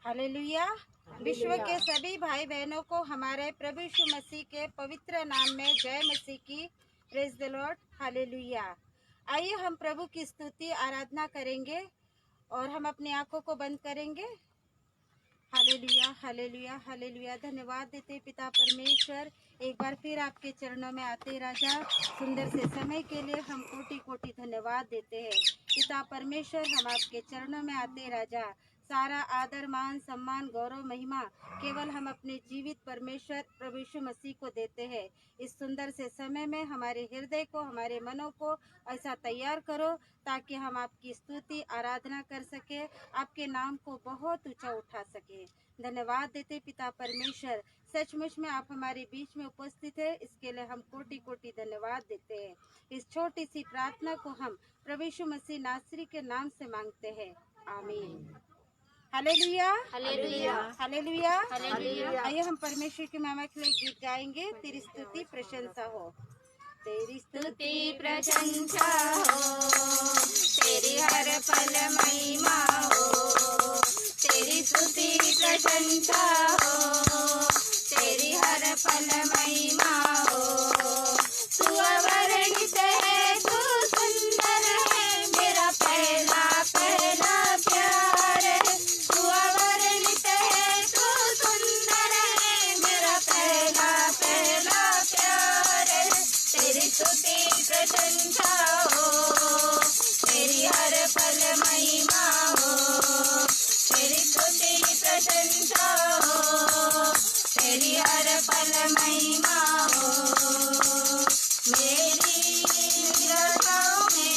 Hallelujah. विश्व के सभी भाई बहनों को हमारे प्रभु यीशु मसीह के पवित्र नाम में जय मसीह की। Praise the Lord. हालेलुया। आइए हम प्रभु की स्तुति आराधना करेंगे और हम अपनी आंखों को बंद करेंगे। Hallelujah hallelujah hallelujah. धन्यवाद देते पिता परमेश्वर, एक बार फिर आपके चरणों में आते राजा, सुंदर से समय के लिए हम कोटि कोटि धन्यवाद देते हैं पिता परमेश्वर। हम आपके चरणों में आते राजा, सारा आदर मान सम्मान गौरव महिमा केवल हम अपने जीवित परमेश्वर प्रभु यीशु मसीह को देते हैं। इस सुंदर से समय में हमारे हृदय को, हमारे मनों को ऐसा तैयार करो ताकि हम आपकी स्तुति आराधना कर सके, आपके नाम को बहुत ऊंचा उठा सके। धन्यवाद देते पिता परमेश्वर, सचमुच में आप हमारे बीच में उपस्थित है, इसके लिए हम कोटि कोटि धन्यवाद देते हैं। इस छोटी सी प्रार्थना को हम प्रभु यीशु मसीह नासरी के नाम से मांगते हैं, आमीन। Hallelujah hallelujah hallelujah hallelujah. आइए हम परमेश्वर की महिमा के लिए गीत गाएंगे। तेरी स्तुति प्रशंसा हो, तेरी स्तुति प्रशंसा हो, तेरी हर पल महिमा हो। तेरी स्तुति प्रशंसा हो, तेरी हर पल महिमा हो। तू अवर्णित है, तू सुंदर है, मेरा पहला पहला प्यार है। तू अवर्णित है, तू सुंदर है, मेरा पहला पहला प्यार है। तेरी स्तुति प्रशंसा हो, तेरी हर पल महिमा हो। तेरी स्तुति प्रशंसा हो, तेरी हर पल महिमा हो। मेरी निराशाओं में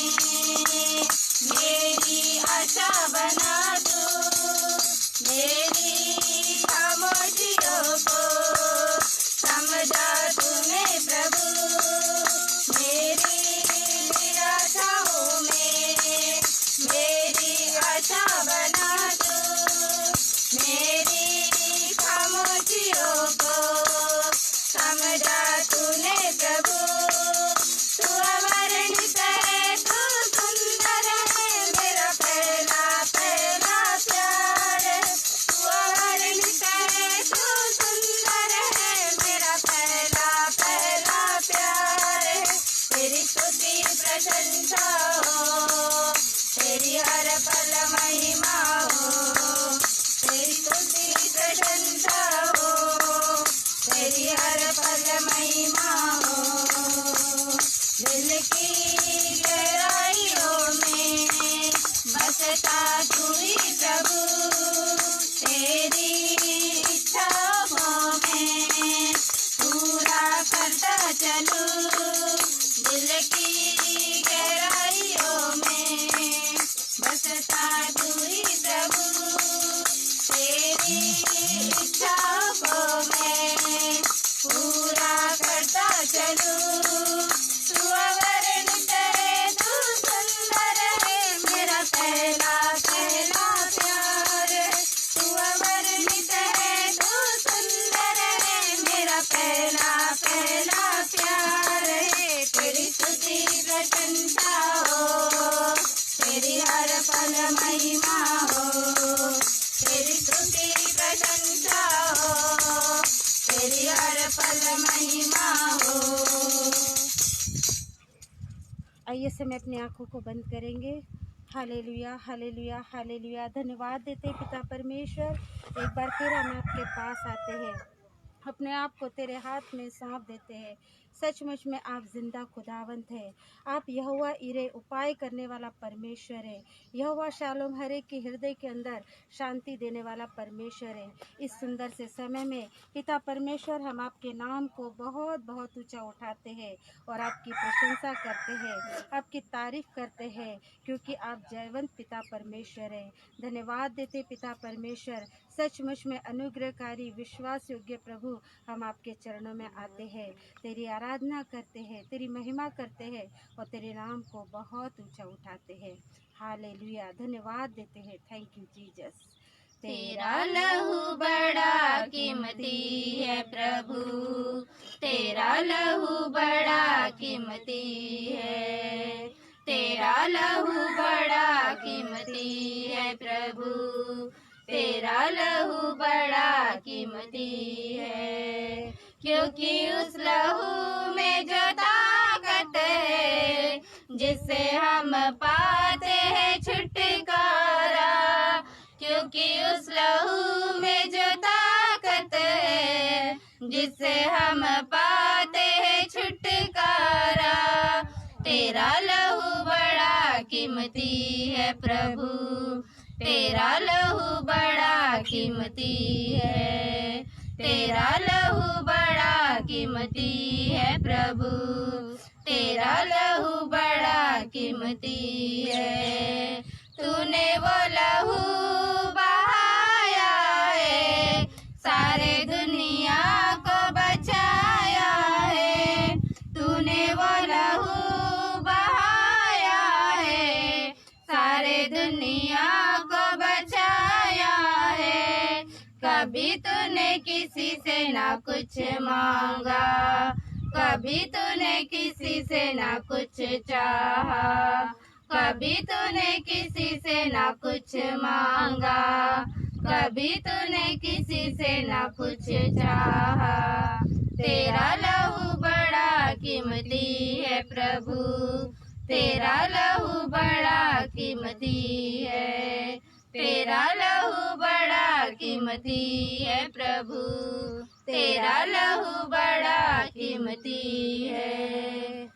मेरी आशा बना दो, मेरी खामोशियों को समझा तूने प्रभु। मेरी निराशाओं में मेरी आशा बना दो, मेरी खामोशियों को समझा तूने प्रभु। तू अवर्णित है, तू सुंदर है, मेरा पहला पहला प्यार है। तू अवर्णित है, तू सुंदर है, मेरा पहला पहला प्यार है। तेरी स्तुति प्रशंसा हो, तेरी हर पल महिमा हो। तेरी स्तुति प्रशंसा हो, तेरी हर पल महिमा हो। दिल की गहराइयों में बसता तू ही प्रभु, तेरी इच्छाओं में पूरा करता चलूं। दिल की गहराइयों में बसता तू ही प्रभु, तेरी इच्छाओं में पूरा करता चलूं। तू अवर्णित है, तू सुंदर है, मेरा पहला पहला प्यार है। तू अवर्णित है, तू सुंदर है, मेरा पहला पहला प्यार है। तेरी स्तुति प्रशंसा हो, तेरी हर पल महिमा हो। तेरी स्तुति प्रशंसा हो, तेरी हर पल महिमा हो। आइए समय अपनी आंखों को बंद करेंगे। Hallelujah hallelujah hallelujah. धन्यवाद देते पिता परमेश्वर, एक बार फिर हम आपके पास आते हैं, अपने आप को तेरे हाथ में सौंप देते हैं। सचमुच में आप जिंदा खुदावंत है, आप यहोवा इरे उपाय करने वाला परमेश्वर है। यहोवा शालोम हर एक के हृदय के अंदर शांति देने वाला परमेश्वर है। इस सुंदर से समय में पिता परमेश्वर, हम आपके नाम को बहुत बहुत ऊंचा उठाते हैं और आपकी प्रशंसा करते हैं, आपकी तारीफ करते हैं, क्योंकि आप जयवंत पिता परमेश्वर है। धन्यवाद देते पिता परमेश्वर, सचमुच में अनुग्रहकारी विश्वास योग्य प्रभु, हम आपके चरणों में आते हैं, तेरी आराधना करते हैं, तेरी महिमा करते हैं और तेरे नाम को बहुत ऊंचा उठाते हैं। हालेलुया। धन्यवाद देते हैं। Thank you Jesus. तेरा लहू बड़ा कीमती है प्रभु, तेरा लहू बड़ा कीमती है। तेरा लहू बड़ा कीमती है प्रभु, तेरा लहू बड़ा कीमती है, क्योंकि उस लहू में जो ताकत है जिससे हम पाते हैं छुटकारा, क्योंकि उस लहू में जो ताकत है जिससे हम पाते हैं छुटकारा। तेरा लहू बड़ा कीमती है प्रभु, तेरा लहू बड़ा कीमती है, तेरा लहू बड़ा कीमती है प्रभु, तेरा लहू बड़ा कीमती है। तूने वो लहू बहाया है, सारे दुनिया को बचाया है। तूने वो लहू बहाया है, सारे दुनिया को बचाया है। कभी तूने किसी से ना कुछ मांगा, कभी तूने किसी से ना कुछ चाहा, कभी तूने किसी से ना कुछ मांगा, कभी तूने किसी से ना कुछ चाहा। तेरा लहू बड़ा कीमती है प्रभु, तेरा लहू बड़ा कीमती है, तेरा लहू बड़ा कीमती है प्रभु, तेरा लहू बड़ा कीमती है।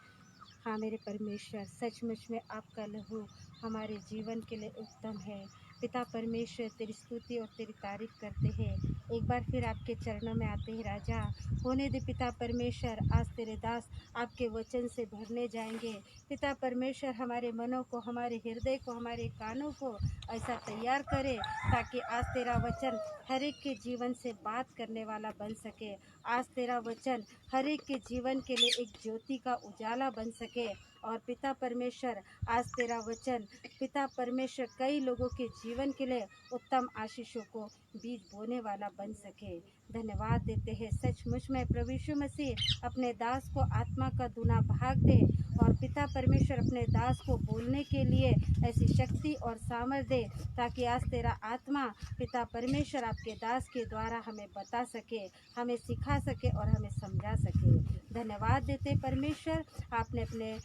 हाँ मेरे परमेश्वर, सचमुच में आपका लहू हमारे जीवन के लिए उत्तम है। पिता परमेश्वर, तेरी स्तुति और तेरी तारीफ करते हैं। एक बार फिर आपके चरणों में आते हैं राजा। होने दे पिता परमेश्वर, आज तेरे दास आपके वचन से भरने जाएंगे। पिता परमेश्वर, हमारे मनों को, हमारे हृदय को, हमारे कानों को ऐसा तैयार करे ताकि आज तेरा वचन हर एक के जीवन से बात करने वाला बन सके। आज तेरा वचन हर एक के जीवन के लिए एक ज्योति का उजाला बन सके। और पिता परमेश्वर, आज तेरा वचन पिता परमेश्वर कई लोगों के जीवन के लिए उत्तम आशीषों को बीज बोने वाला बन सके। धन्यवाद देते हैं। सचमुच में प्रभु यीशु मसीह अपने दास को आत्मा का दूना भाग दे और पिता परमेश्वर अपने दास को बोलने के लिए ऐसी शक्ति और सामर्थ दे ताकि आज तेरा आत्मा पिता परमेश्वर आपके दास के द्वारा हमें बता सके, हमें सिखा सके और हमें समझा सके। धन्यवाद देते परमेश्वर, आपने अपने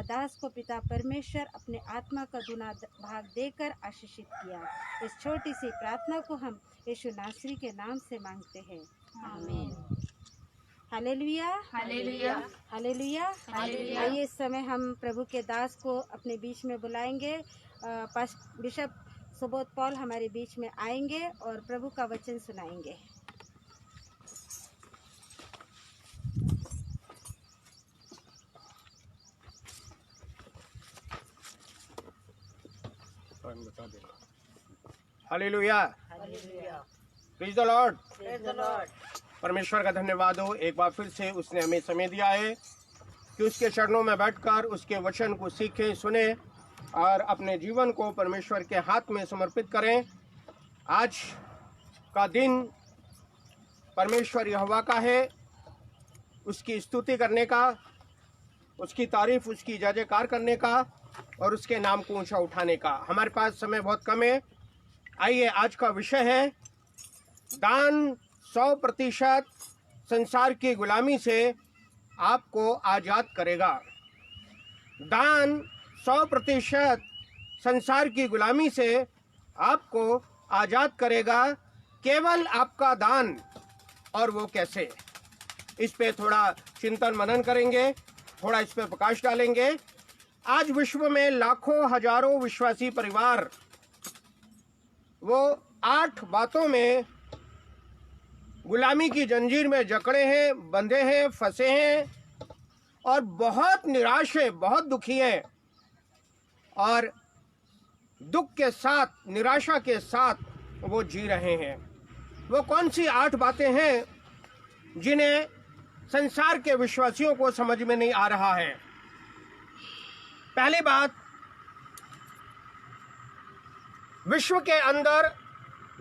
दास को पिता परमेश्वर अपने आत्मा का दूना भाग देकर आशीषित किया। इस छोटी सी प्रार्थना को हम यीशु नासरी के नाम से मांगते हैं, आमीन। Hallelujah, hallelujah, hallelujah, hallelujah. आइए इस समय हम प्रभु के दास को अपने बीच में बुलाएंगे। बिशप सुबोध पॉल हमारे बीच में आएंगे और प्रभु का वचन सुनाएंगे। Hallelujah, praise the Lord. परमेश्वर का धन्यवाद हो, एक बार फिर से उसने हमें समय दिया है कि उसके चरणों में बैठकर उसके वचन को सीखें, सुने और अपने जीवन को परमेश्वर के हाथ में समर्पित करें। आज का दिन परमेश्वर यहोवा का है, उसकी स्तुति करने का, उसकी तारीफ, उसकी जय जयकार करने का और उसके नाम को ऊंचा उठाने का। हमारे पास समय बहुत कम है। आइए, आज का विषय है दान 100% संसार की गुलामी से आपको आज़ाद करेगा। दान 100% संसार की गुलामी से आपको आज़ाद करेगा। केवल आपका दान, और वो कैसे, इस पे थोड़ा चिंतन मनन करेंगे, थोड़ा इस पे प्रकाश डालेंगे। आज विश्व में लाखों हजारों विश्वासी परिवार वो 8 बातों में गुलामी की जंजीर में जकड़े हैं, बंधे हैं, फंसे हैं और बहुत निराश है, बहुत दुखी हैं और दुख के साथ, निराशा के साथ वो जी रहे हैं। वो कौन सी 8 बातें हैं जिन्हें संसार के विश्वासियों को समझ में नहीं आ रहा है? पहली बात, विश्व के अंदर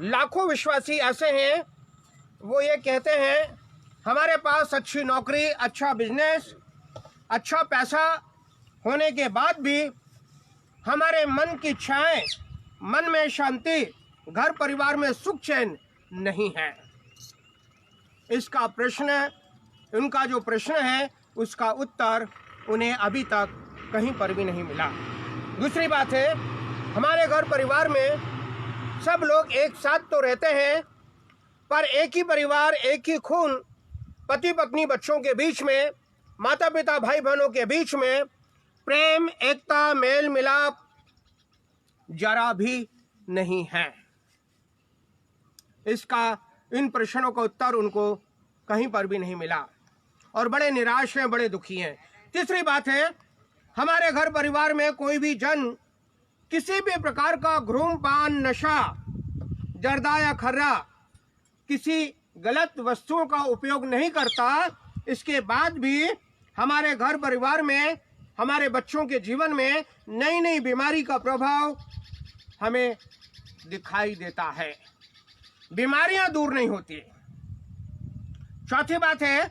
लाखों विश्वासी ऐसे हैं, वो ये कहते हैं हमारे पास अच्छी नौकरी, अच्छा बिजनेस, अच्छा पैसा होने के बाद भी हमारे मन की इच्छाएं, मन में शांति घर परिवार में सुख चैन नहीं है। इसका प्रश्न, उनका जो प्रश्न है उसका उत्तर उन्हें अभी तक कहीं पर भी नहीं मिला। दूसरी बात है, हमारे घर परिवार में सब लोग एक साथ तो रहते हैं, पर एक ही परिवार, एक ही खून, पति पत्नी बच्चों के बीच में, माता पिता भाई बहनों के बीच में प्रेम, एकता, मेल मिलाप जरा भी नहीं है। इन प्रश्नों का उत्तर उनको कहीं पर भी नहीं मिला और बड़े निराश हैं, बड़े दुखी हैं। तीसरी बात है, हमारे घर परिवार में कोई भी जन किसी भी प्रकार का धूम्रपान, नशा, जर्दा या खर्रा, किसी गलत वस्तुओं का उपयोग नहीं करता। इसके बाद भी हमारे घर परिवार में, हमारे बच्चों के जीवन में नई नई बीमारी का प्रभाव हमें दिखाई देता है। बीमारियां दूर नहीं होती। चौथी बात है,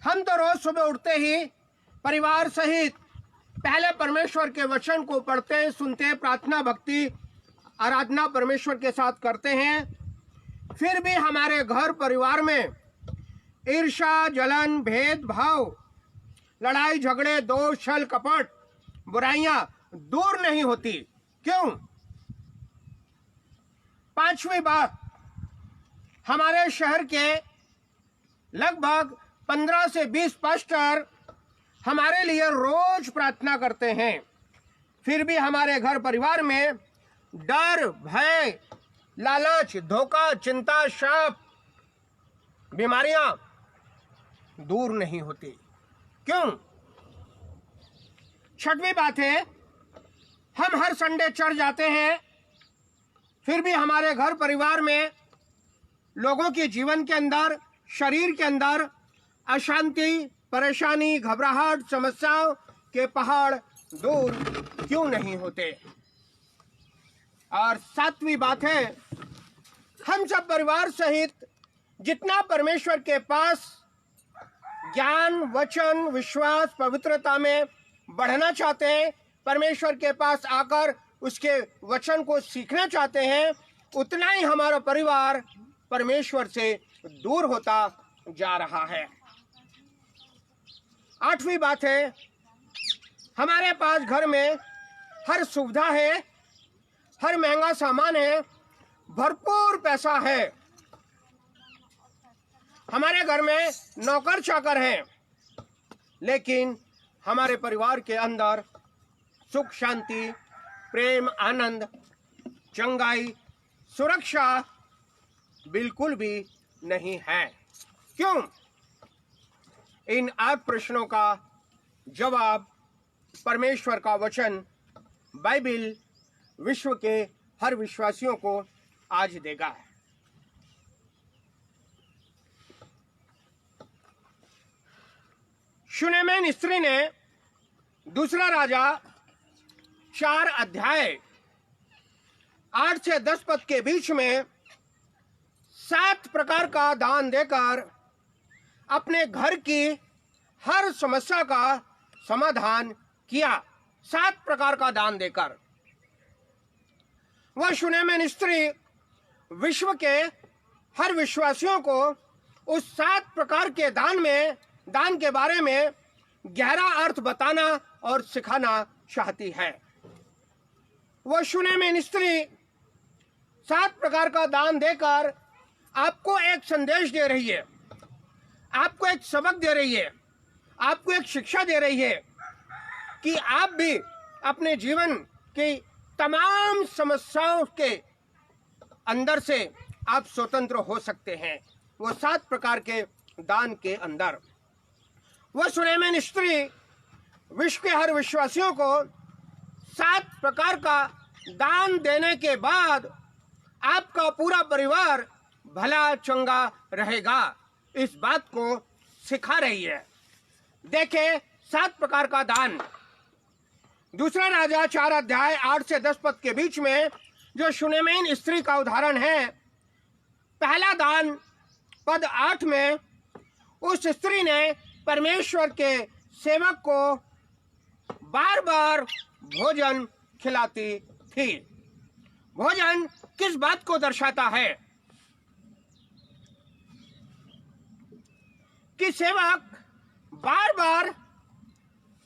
हम तो रोज सुबह उठते ही परिवार सहित पहले परमेश्वर के वचन को पढ़ते, सुनते, प्रार्थना, भक्ति, आराधना परमेश्वर के साथ करते हैं। फिर भी हमारे घर परिवार में ईर्ष्या, जलन, भेदभाव, लड़ाई झगड़े, दोष, छल, कपट, बुराइयां दूर नहीं होती। क्यों? पांचवी बात, हमारे शहर के लगभग 15 से 20 पास्टर हमारे लिए रोज प्रार्थना करते हैं। फिर भी हमारे घर परिवार में डर, भय, लालच, धोखा, चिंता, शाप, बीमारियां दूर नहीं होती। क्यों? छठवीं बात है, हम हर संडे चर्च जाते हैं, फिर भी हमारे घर परिवार में लोगों के जीवन के अंदर, शरीर के अंदर अशांति, परेशानी, घबराहट, समस्याओं के पहाड़ दूर क्यों नहीं होते? और सातवीं बात है, हम सब परिवार सहित जितना परमेश्वर के पास ज्ञान, वचन, विश्वास, पवित्रता में बढ़ना चाहते हैं, परमेश्वर के पास आकर उसके वचन को सीखना चाहते हैं, उतना ही हमारा परिवार परमेश्वर से दूर होता जा रहा है। आठवीं बात है, हमारे पास घर में हर सुविधा है, हर महंगा सामान है, भरपूर पैसा है, हमारे घर में नौकर चाकर हैं, लेकिन हमारे परिवार के अंदर सुख, शांति, प्रेम, आनंद, चंगाई, सुरक्षा बिल्कुल भी नहीं है। क्यों? इन 8 प्रश्नों का जवाब परमेश्वर का वचन, बाइबिल, विश्व के हर विश्वासियों को आज देगा। शूनेमिन स्त्री ने दूसरा राजा 4 अध्याय 8 से 10 पद के बीच में 7 प्रकार का दान देकर अपने घर की हर समस्या का समाधान किया। 7 प्रकार का दान देकर वह शूनेमिन स्त्री विश्व के हर विश्वासियों को उस 7 प्रकार के दान के बारे में गहरा अर्थ बताना और सिखाना चाहती है। वह शूनेमिन स्त्री 7 प्रकार का दान देकर आपको एक संदेश दे रही है, आपको एक सबक दे रही है, आपको एक शिक्षा दे रही है कि आप भी अपने जीवन की तमाम समस्याओं के अंदर से आप स्वतंत्र हो सकते हैं। वो 7 प्रकार के दान के अंदर वह शूनेमिन स्त्री विश्व के हर विश्वासियों को 7 प्रकार का दान देने के बाद आपका पूरा परिवार भला चंगा रहेगा, इस बात को सिखा रही है। देखें 7 प्रकार का दान। दूसरा राजा 4 अध्याय 8 से 10 पद के बीच में जो शूनेमिन स्त्री का उदाहरण है, पहला दान पद 8 में उस स्त्री ने परमेश्वर के सेवक को बार बार भोजन खिलाती थी। भोजन किस बात को दर्शाता है कि सेवक बार बार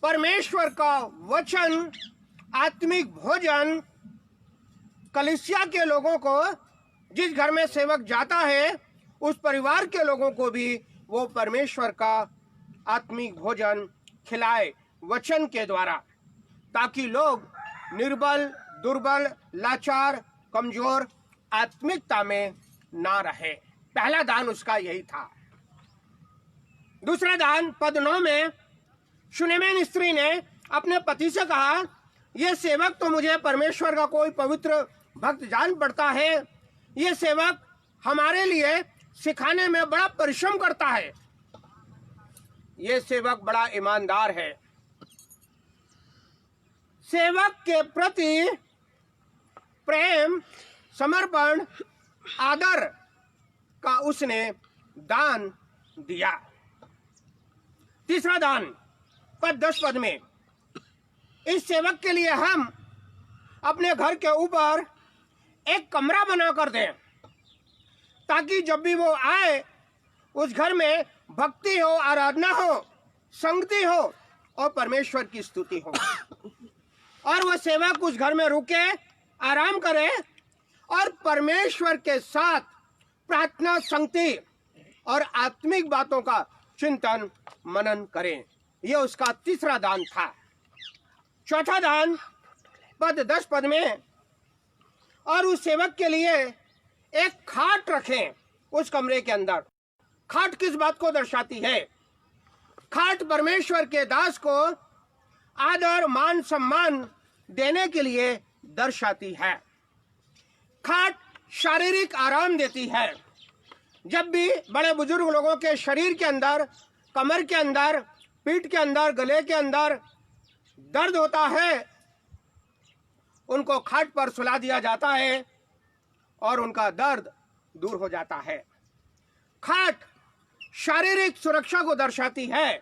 परमेश्वर का वचन, आत्मिक भोजन कलीसिया के लोगों को, जिस घर में सेवक जाता है उस परिवार के लोगों को भी वो परमेश्वर का आत्मिक भोजन खिलाए वचन के द्वारा, ताकि लोग निर्बल, दुर्बल, लाचार, कमजोर आत्मिकता में ना रहे। पहला दान उसका यही था। दूसरा दान पद 9 में शुनेमेन स्त्री ने अपने पति से कहा, यह सेवक तो मुझे परमेश्वर का कोई पवित्र भक्त जान पड़ता है। यह सेवक हमारे लिए सिखाने में बड़ा परिश्रम करता है। यह सेवक बड़ा ईमानदार है। सेवक के प्रति प्रेम, समर्पण, आदर का उसने दान दिया। तीसरा दान पद 10 पद में, इस सेवक के लिए हम अपने घर के ऊपर एक कमरा बना कर दें, ताकि जब भी वो आए उस घर में भक्ति हो, आराधना हो, संगति हो और परमेश्वर की स्तुति हो, और वो सेवक उस घर में रुके, आराम करे और परमेश्वर के साथ प्रार्थना, संगति और आत्मिक बातों का चिंतन मनन करें। यह उसका तीसरा दान था। चौथा दान पद 10 पद में, और उस सेवक के लिए एक खाट रखें उस कमरे के अंदर। खाट किस बात को दर्शाती है? खाट परमेश्वर के दास को आदर, मान, सम्मान देने के लिए दर्शाती है। खाट शारीरिक आराम देती है। जब भी बड़े बुजुर्ग लोगों के शरीर के अंदर, कमर के अंदर, पीठ के अंदर, गले के अंदर दर्द होता है, उनको खाट पर सुला दिया जाता है और उनका दर्द दूर हो जाता है। खाट शारीरिक सुरक्षा को दर्शाती है।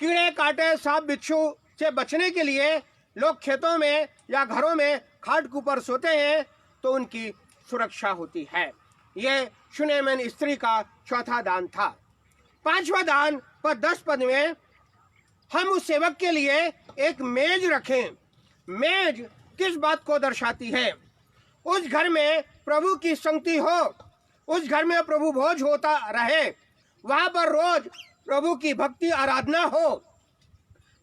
कीड़े, कांटे, सांप, बिच्छू से बचने के लिए लोग खेतों में या घरों में खाट के ऊपर सोते हैं तो उनकी सुरक्षा होती है। यह शुनेमेन स्त्री का चौथा दान था। पांचवा दान पद 10 पद में, हम उस सेवक के लिए एक मेज रखें। मेज किस बात को दर्शाती है? उस घर में प्रभु की संगति हो, उस घर में प्रभु भोज होता रहे, वहां पर रोज प्रभु की भक्ति, आराधना हो।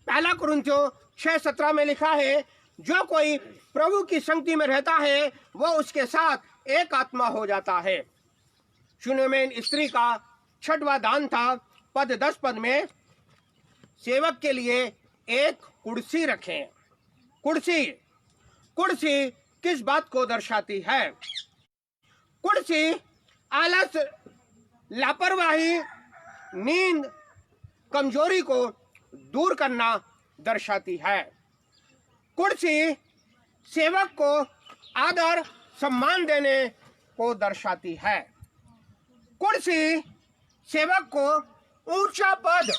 पहला कुरिन्थियों 6:17 में लिखा है, जो कोई प्रभु की संगति में रहता है वो उसके साथ एक आत्मा हो जाता है। शुनेमेन स्त्री का छठवां दान था पद 10 पद में, सेवक के लिए एक कुर्सी रखें। कुर्सी किस बात को दर्शाती है? कुर्सी आलस, लापरवाही, नींद, कमजोरी को दूर करना दर्शाती है। कुर्सी सेवक को आदर, सम्मान देने को दर्शाती है। कुर्सी सेवक को ऊंचा पद,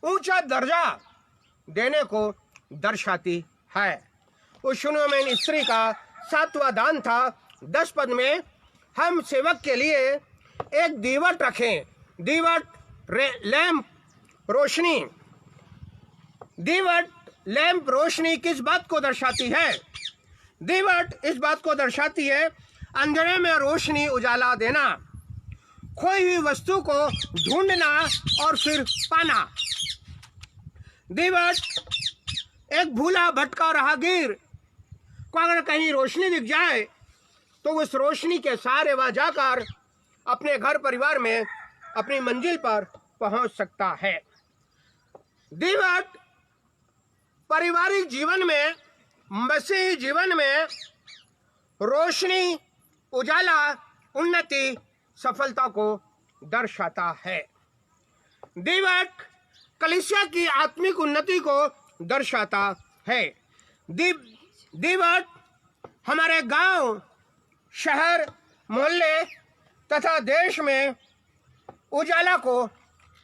ऊंचा दर्जा देने को दर्शाती है। उस शुनेमेन स्त्री का 7वां दान था 10 पद में, हम सेवक के लिए एक दीवट रखें। दीवट, लैंप, रोशनी। दीवट, लैंप, रोशनी किस बात को दर्शाती है? दीवट इस बात को दर्शाती है अंधेरे में रोशनी, उजाला देना, खोई हुई वस्तु को ढूंढना और फिर पाना। दीवट एक भूला भटका राहगीर को अगर कहीं रोशनी दिख जाए तो उस रोशनी के सहारे वह जाकर अपने घर परिवार में अपनी मंजिल पर पहुंच सकता है। दीवट पारिवारिक जीवन में, मसीही जीवन में रोशनी, उजाला, उन्नति, सफलता को दर्शाता है। दीवट कलीसिया की आत्मिक उन्नति को दर्शाता है। दीवट हमारे गांव, शहर, मोहल्ले तथा देश में उजाला को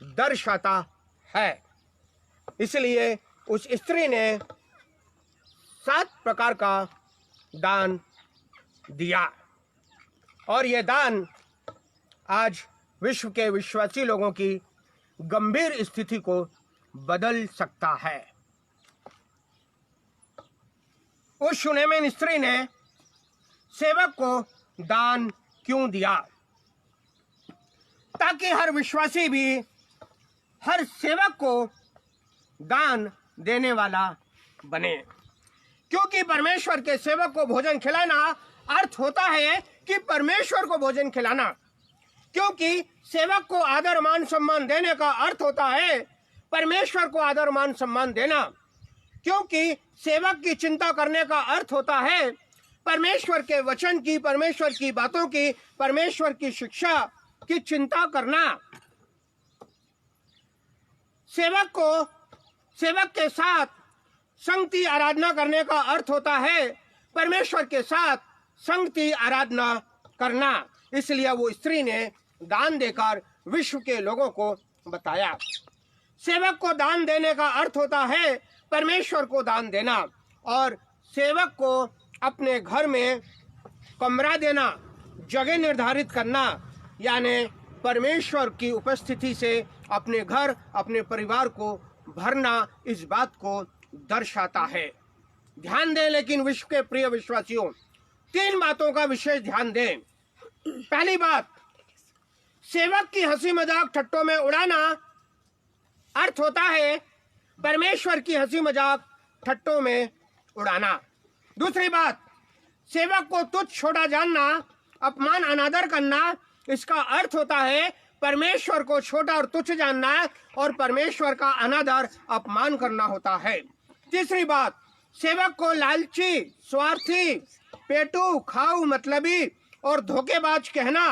दर्शाता है। इसलिए उस स्त्री ने 7 प्रकार का दान दिया। और ये दान आज विश्व के विश्वासी लोगों की गंभीर स्थिति को बदल सकता है। उस शूनेमिन स्त्री ने सेवक को दान क्यों दिया? ताकि हर विश्वासी भी हर सेवक को दान देने वाला बने। क्योंकि परमेश्वर के सेवक को भोजन खिलाना अर्थ होता है कि परमेश्वर को भोजन खिलाना। क्योंकि सेवक को आदर मान सम्मान देने का अर्थ होता है परमेश्वर को आदर मान सम्मान देना। क्योंकि सेवक की चिंता करने का अर्थ होता है परमेश्वर के वचन की, परमेश्वर की बातों की, परमेश्वर की शिक्षा की चिंता करना। सेवक के साथ संगति आराधना करने का अर्थ होता है परमेश्वर के साथ संगति आराधना करना। इसलिए वो स्त्री ने दान देकर विश्व के लोगों को बताया। सेवक को दान देने का अर्थ होता है परमेश्वर को दान देना। और सेवक को अपने घर में कमरा देना, जगह निर्धारित करना, यानी परमेश्वर की उपस्थिति से अपने घर, अपने परिवार को भरना, इस बात को दर्शाता है। ध्यान दें लेकिन विश्व के प्रिय विश्वासियों, 3 बातों का विशेष ध्यान दें। पहली बात, सेवक की हंसी मजाक ठट्टों में उड़ाना अर्थ होता है परमेश्वर की हंसी मजाक ठट्टों में उड़ाना। दूसरी बात, सेवक को तुच्छ छोटा जानना, अपमान अनादर करना, इसका अर्थ होता है परमेश्वर को छोटा और तुच्छ जानना और परमेश्वर का अनादर अपमान करना होता है। तीसरी बात, सेवक को लालची, स्वार्थी, पेटू, खाऊ, मतलबी और धोखेबाज कहना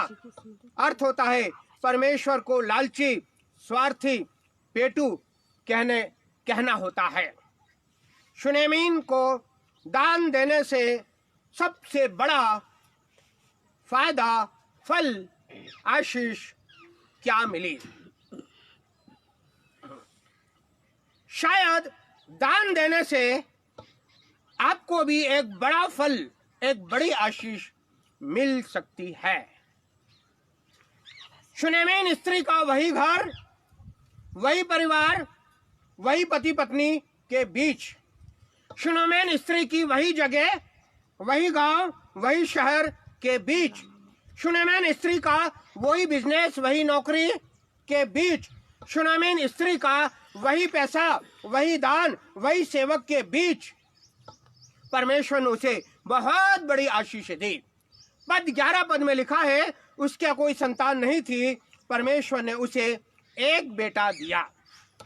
अर्थ होता है परमेश्वर को लालची, स्वार्थी, पेटू कहना होता है। शूनेमिन को दान देने से सबसे बड़ा फायदा, फल, आशीष क्या मिली? शायद दान देने से आपको भी एक बड़ा फल, एक बड़ी आशीष मिल सकती है। शूनेमिन स्त्री का वही घर, वही परिवार, वही पति पत्नी के बीच, शूनेमिन स्त्री की वही जगह, वही गांव, वही शहर के बीच, शूनेमिन स्त्री का वही बिजनेस, वही नौकरी के बीच, शूनेमिन स्त्री का वही पैसा, वही दान, वही सेवक के बीच परमेश्वर ने उसे बहुत बड़ी आशीष दी। पद 11 में लिखा है उसके कोई संतान नहीं थी, परमेश्वर ने उसे एक बेटा दिया।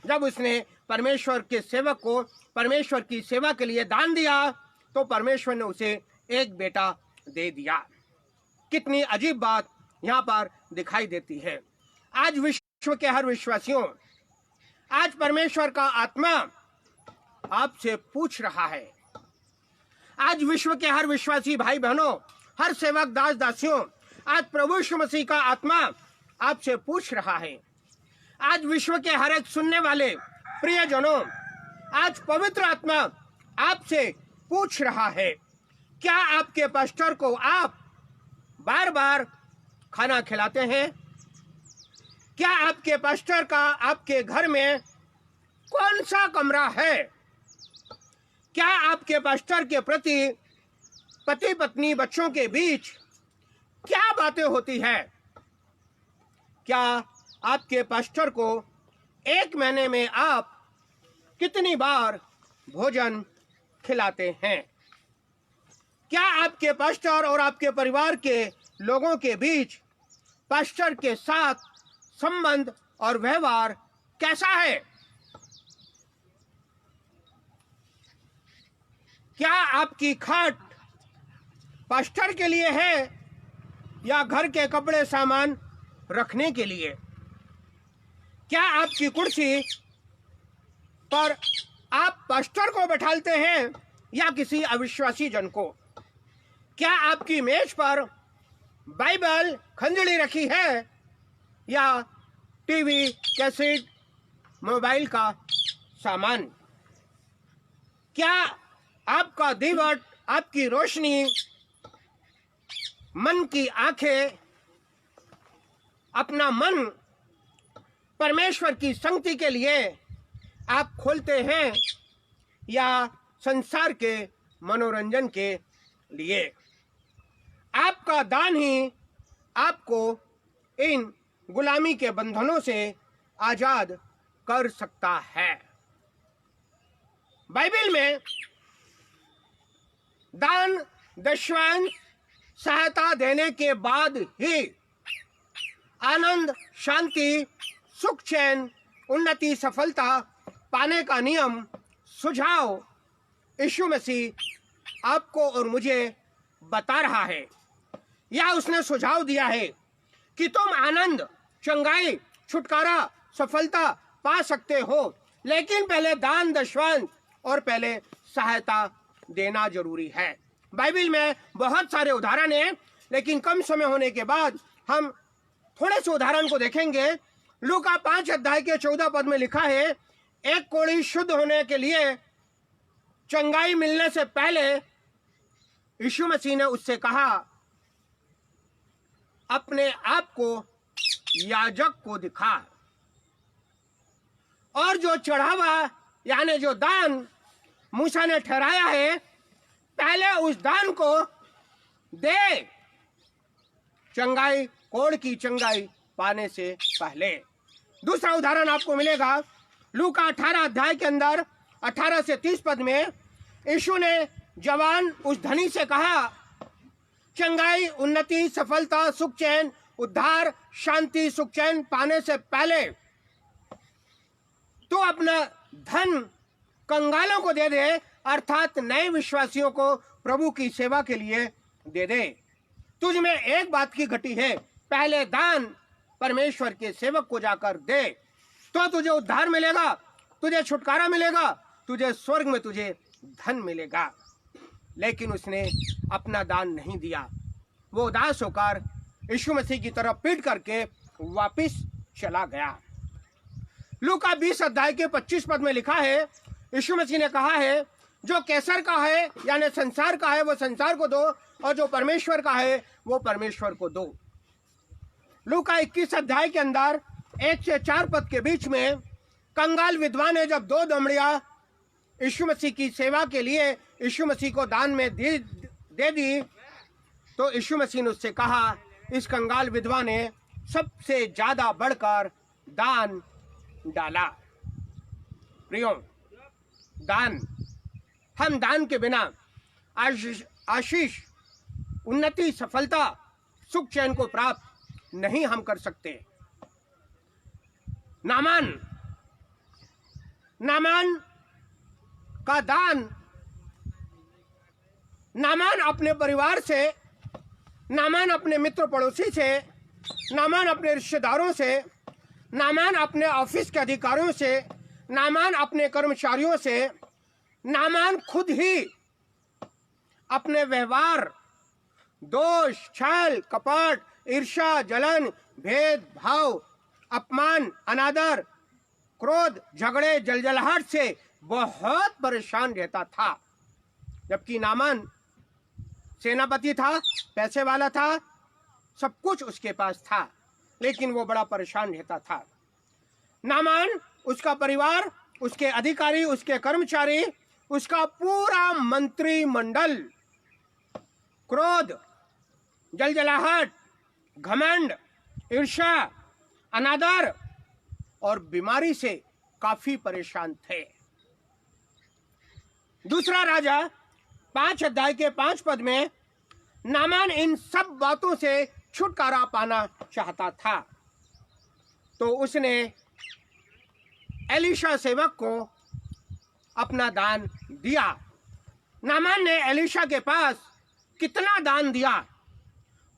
जब उसने परमेश्वर के सेवक को परमेश्वर की सेवा के लिए दान दिया तो परमेश्वर ने उसे एक बेटा दे दिया। कितनी अजीब बात यहाँ पर दिखाई देती है। आज विश्व के हर विश्वासियों, आज परमेश्वर का आत्मा आपसे पूछ रहा है। आज विश्व के हर विश्वासी भाई बहनों, हर सेवक दास दासियों, आज प्रभु यीशु मसीह का आत्मा आपसे पूछ रहा है। आज विश्व के हर एक सुनने वाले प्रियजनों, आज पवित्र आत्मा आपसे पूछ रहा है, क्या आपके पास्टर को आप बार बार खाना खिलाते हैं? क्या आपके पास्टर का आपके घर में कौन सा कमरा है? क्या आपके पास्टर के प्रति पति पत्नी बच्चों के बीच क्या बातें होती है? क्या आपके पास्टर को 1 महीने में आप कितनी बार भोजन खिलाते हैं? क्या आपके पास्टर और आपके परिवार के लोगों के बीच पास्टर के साथ संबंध और व्यवहार कैसा है? क्या आपकी खाट पास्टर के लिए है या घर के कपड़े सामान रखने के लिए? क्या आपकी कुर्सी पर आप पास्टर को बैठालते हैं या किसी अविश्वासी जन को? क्या आपकी मेज पर बाइबल खंजड़ी रखी है या टीवी, कैसेट, मोबाइल का सामान? क्या आपका दीवट, आपकी रोशनी मन की आंखें, अपना मन परमेश्वर की संगति के लिए आप खोलते हैं या संसार के मनोरंजन के लिए? आपका दान ही आपको इन गुलामी के बंधनों से आजाद कर सकता है। बाइबल में दान दशवांश सहायता देने के बाद ही आनंद, शांति, सुख, चैन, उन्नति, सफलता पाने का नियम, सुझाव यीशु मसीह आपको और मुझे बता रहा है। या उसने सुझाव दिया है कि तुम आनंद, चंगाई, छुटकारा, सफलता पा सकते हो, लेकिन पहले दान दशवांश और पहले सहायता देना जरूरी है। बाइबल में बहुत सारे उदाहरण हैं, लेकिन कम समय होने के बाद हम थोड़े से उदाहरण को देखेंगे। लूका 5 अध्याय के 14 पद में लिखा है, एक कोढ़ी शुद्ध होने के लिए चंगाई मिलने से पहले यीशु मसीह ने उससे कहा, अपने आप को याजक को दिखा और जो चढ़ावा यानी जो दान मूसा ने ठहराया है, पहले उस दान को दे, चंगाई, कोढ़ की चंगाई पाने से पहले। दूसरा उदाहरण आपको मिलेगा लूका 18 अध्याय के अंदर 18 से 30 पद में यीशु ने जवान उस धनी से कहा, चंगाई, उन्नति, सफलता, सुख, चैन, उद्धार, शांति, सुख, चैन पाने से पहले तो अपना धन कंगालों को दे दे, अर्थात नए विश्वासियों को प्रभु की सेवा के लिए दे दे। तुझ में एक बात की घटी है, पहले दान परमेश्वर के सेवक को जाकर दे, तो तुझे उद्धार मिलेगा, तुझे छुटकारा मिलेगा, तुझे स्वर्ग में तुझे धन मिलेगा। लेकिन उसने अपना दान नहीं दिया। वो उदास होकर यीशु मसीह की तरफ पीट करके वापस चला गया। लूका 20 अध्याय के 25 पद में लिखा है, यीशु मसीह ने कहा है, जो कैसर का है यानी संसार का है वो संसार को दो, और जो परमेश्वर का है वो परमेश्वर को दो। लूका 21 अध्याय के अंदर 1 से 4 पद के बीच में कंगाल विधवा ने जब 2 दमड़ियां यीशु मसीह की सेवा के लिए यीशु मसीह को दान में दे दी, तो यीशु मसीह ने उससे कहा, इस कंगाल विधवा ने सबसे ज्यादा बढ़कर दान डाला। प्रियो, दान, हम दान के बिना आशीष, उन्नति, सफलता, सुख, चैन को प्राप्त नहीं हम कर सकते। नामान का दान, नामान अपने परिवार से, नामान अपने मित्र पड़ोसी से, नामान अपने रिश्तेदारों से, नामान अपने ऑफिस के अधिकारियों से, नामान अपने कर्मचारियों से, नामान खुद ही अपने व्यवहार, दोष, छल, कपट, ईर्ष्या, जलन, भेद भाव, अपमान, अनादर, क्रोध, झगड़े, जलजलाहट से बहुत परेशान रहता था। जबकि नामान सेनापति था, पैसे वाला था, सब कुछ उसके पास था, लेकिन वो बड़ा परेशान रहता था। नामान, उसका परिवार, उसके अधिकारी, उसके कर्मचारी, उसका पूरा मंत्रिमंडल क्रोध, जलजलाहट, घमंड, ईर्ष्या, अनादर और बीमारी से काफी परेशान थे। दूसरा राजा 5 अध्याय के 5 पद में नामान इन सब बातों से छुटकारा पाना चाहता था, तो उसने एलीशा सेवक को अपना दान दिया। नामान ने एलीशा के पास कितना दान दिया,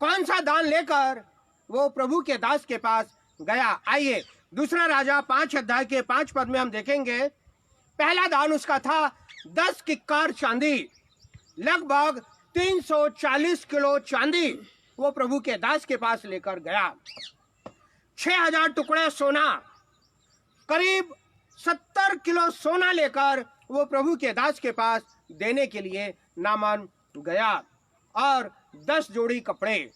कौन सा दान लेकर वो प्रभु के दास के पास गया? आइए दूसरा राजा 5 अध्याय के 5 पद में हम देखेंगे। पहला दान उसका था 10 किक्कार चांदी, लगभग 340 किलो चांदी वो प्रभु के दास के पास लेकर गया। 6000 टुकड़े सोना, करीब 70 किलो सोना लेकर वो प्रभु के दास के पास देने के लिए नामान गया। और 10 जोड़ी कपड़े।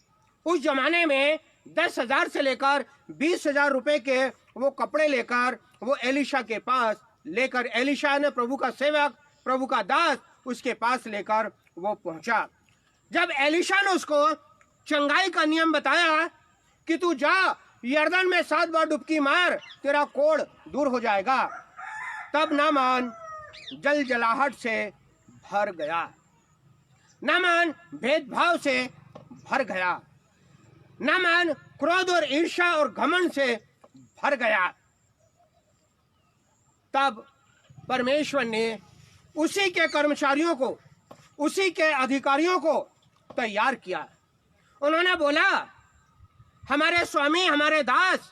उस जमाने में 10,000 से लेकर 20,000 रुपए के वो कपड़े लेकर वो एलिशा के पास लेकर, एलिशा ने प्रभु का सेवक, प्रभु का दास उसके पास लेकर वो पहुंचा। जब एलिशा ने उसको चंगाई का नियम बताया कि तू जा यरदन में 7 बार डुबकी मार, तेरा कोढ़ दूर हो जाएगा, तब नामान जलजलाहट से भर गया, नामान भेदभाव से भर गया, नामान क्रोध और ईर्ष्या और घमंड से भर गया। तब परमेश्वर ने उसी के कर्मचारियों को, उसी के अधिकारियों को तैयार किया। उन्होंने बोला, हमारे स्वामी, हमारे दास,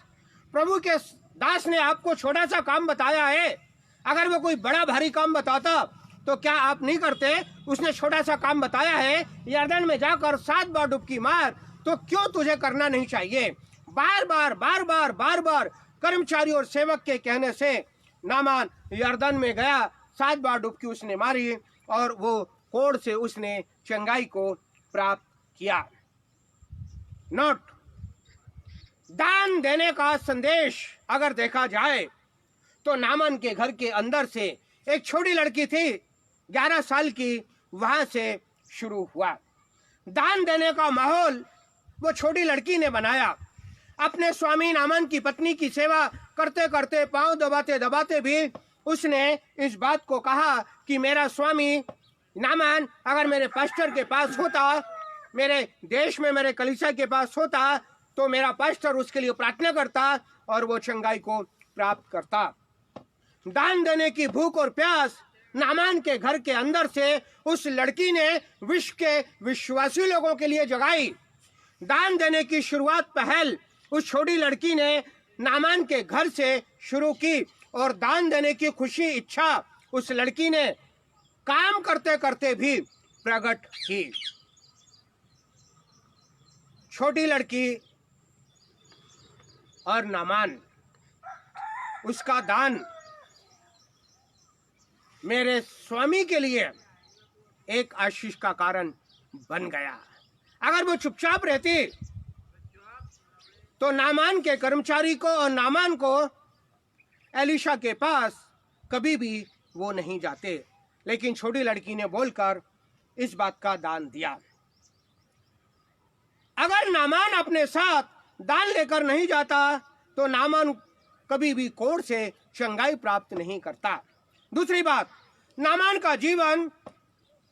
प्रभु के दास ने आपको छोटा सा काम बताया है, अगर वो कोई बड़ा भारी काम बताता तो क्या आप नहीं करते? उसने छोटा सा काम बताया है, यरदन में जाकर 7 बार डुबकी मार, तो क्यों तुझे करना नहीं चाहिए? बार बार कर्मचारी और सेवक के कहने से नामान यरदन में गया, 7 बार डुबकी उसने मारी और वो कोढ़ से उसने चंगाई को प्राप्त किया। नोट, दान देने का संदेश अगर देखा जाए तो नामान के घर के अंदर से एक छोटी लड़की थी, 11 साल की, वहां से शुरू हुआ। दान देने का माहौल वो छोटी लड़की ने बनाया। अपने स्वामी नामान की पत्नी की सेवा करते करते, पांव दबाते दबाते भी उसने इस बात को कहा कि मेरा स्वामी नामान अगर मेरे पास्टर के पास होता, मेरे देश में मेरे कलीसिया के पास होता, तो मेरा पास्टर उसके लिए प्रार्थना करता और वो चंगाई को प्राप्त करता। दान देने की भूख और प्यास नामान के घर के अंदर से उस लड़की ने विश्व के विश्वासी लोगों के लिए जगाई। दान देने की शुरुआत, पहल उस छोटी लड़की ने नामान के घर से शुरू की और दान देने की खुशी, इच्छा उस लड़की ने काम करते करते भी प्रकट की। छोटी लड़की और नामान, उसका दान मेरे स्वामी के लिए एक आशीष का कारण बन गया। अगर वो चुपचाप रहती तो नामान के कर्मचारी को और नामान को एलिशा के पास कभी भी वो नहीं जाते, लेकिन छोटी लड़की ने बोलकर इस बात का दान दिया। अगर नामान अपने साथ दान लेकर नहीं जाता तो नामान कभी भी कोढ़ से चंगाई प्राप्त नहीं करता। दूसरी बात, नामान का जीवन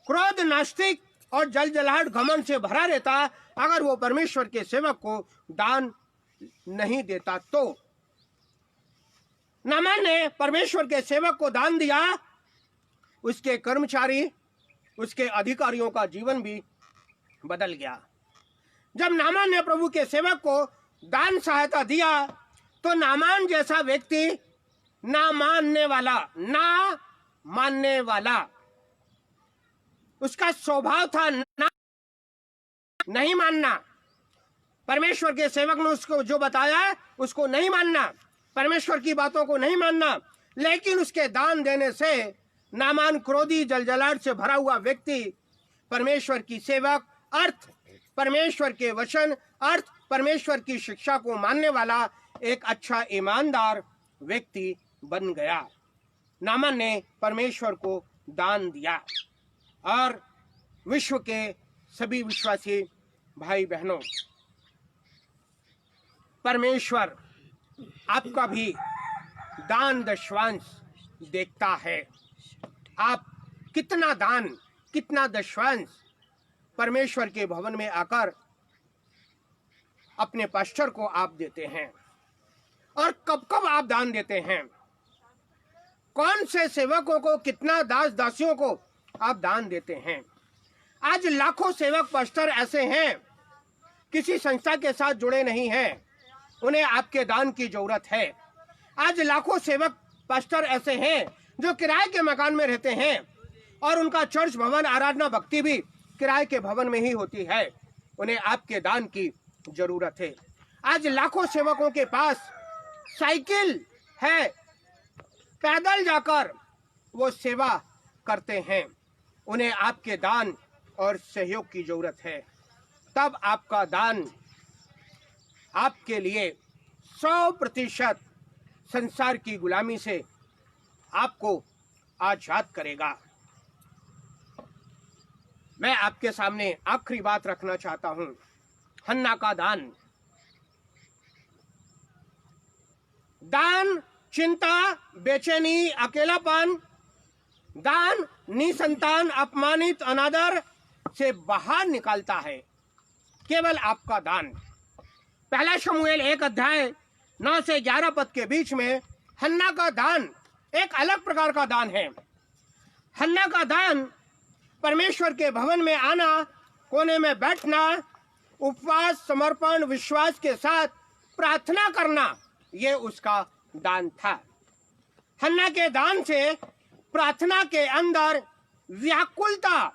क्रोध, नास्तिक और जलजलाहट, घमंड से भरा रहता अगर वो परमेश्वर के सेवक को दान नहीं देता तो। नामान ने परमेश्वर के सेवक को दान दिया, उसके कर्मचारी, उसके अधिकारियों का जीवन भी बदल गया। जब नामान ने प्रभु के सेवक को दान सहायता दिया तो नामान जैसा व्यक्ति, ना मानने वाला उसका स्वभाव था, नहीं मानना। परमेश्वर के सेवक ने उसको जो बताया उसको नहीं मानना, परमेश्वर की बातों को नहीं मानना। लेकिन उसके दान देने से नामान क्रोधी, जलजलाहट से भरा हुआ व्यक्ति परमेश्वर की सेवक, अर्थ परमेश्वर के वचन, अर्थ परमेश्वर की शिक्षा को मानने वाला एक अच्छा ईमानदार व्यक्ति बन गया। नामान ने परमेश्वर को दान दिया। और विश्व के सभी विश्वासी भाई बहनों, परमेश्वर आपका भी दान दशवांश देखता है। आप कितना दान, कितना दशवांश परमेश्वर के भवन में आकर अपने पास्टर को आप देते हैं, और कब कब आप दान देते हैं? कौन से सेवकों को, कितना दास दासियों को आप दान देते हैं? आज लाखों सेवक पास्टर ऐसे हैं, किसी संस्था के साथ जुड़े नहीं हैं, उन्हें आपके दान की जरूरत है। आज लाखों सेवक पास्टर ऐसे हैं जो किराए के मकान में रहते हैं और उनका चर्च, भवन, आराधना, भक्ति भी किराए के भवन में ही होती है, उन्हें आपके दान की जरूरत है। आज लाखों सेवकों के पास साइकिल है, पैदल जाकर वो सेवा करते हैं, उन्हें आपके दान और सहयोग की जरूरत है। तब आपका दान आपके लिए 100% संसार की गुलामी से आपको आजाद करेगा। मैं आपके सामने आखिरी बात रखना चाहता हूं, हन्ना का दान। दान चिंता, बेचैनी, अकेलापन, दान निसंतान, अपमानित, अनादर से बाहर निकालता है केवल आपका दान। पहला शमूएल 1 अध्याय 9 से 11 पद के बीच में हन्ना का दान एक अलग प्रकार का दान है। हन्ना का दान परमेश्वर के भवन में आना, कोने में बैठना, उपवास, समर्पण, विश्वास के साथ प्रार्थना करना, ये उसका दान था। हन्ना के दान से प्रार्थना के अंदर व्याकुलता,